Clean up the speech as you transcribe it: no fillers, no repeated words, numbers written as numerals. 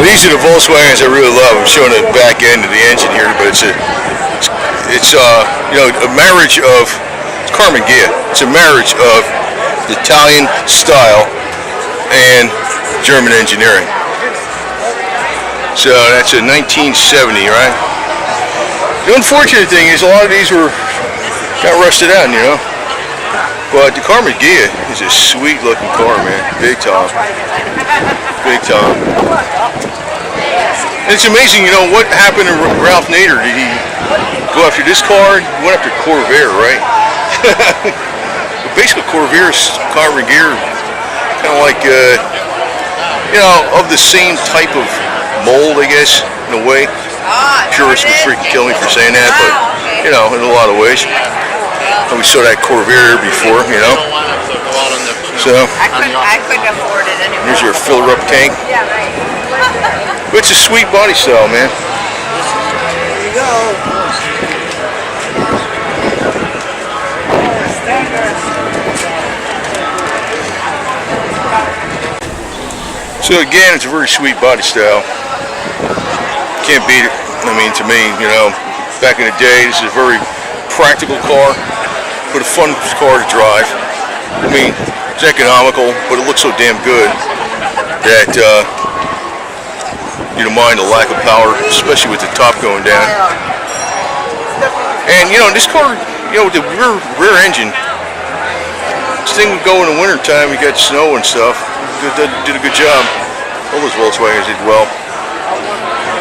These are the Volkswagens I really love. I'm showing the back end of the engine here, but it's you know, a marriage of Karmann Ghia. It's a marriage of Italian style and German engineering. So that's a 1970, right? The unfortunate thing is a lot of these got rusted out, you know. But the Karmann Ghia is a sweet looking car, man. Big time. Big time. And it's amazing, you know, what happened to Ralph Nader. Did he go after this car? He went after Corvair, right? Basically, Corvair's Karmann Ghia, kind of like, you know, of the same type of mold, I guess, in a way. Purists would freaking kill me for saying that, but, you know, in a lot of ways. We saw that Corvair before, you know. So I couldn't afford it anymore. Here's your filler up tank. Yeah, right. But it's a sweet body style, man. There you go. So again, it's a very sweet body style. Can't beat it. I mean, to me, you know, back in the day, this is a very practical car, but a fun car to drive. I mean, it's economical, but it looks so damn good that you don't mind the lack of power, especially with the top going down. And you know, this car, you know, with the rear engine, this thing would go in the winter time. You got snow and stuff. Did a good job. All those Volkswagens did well.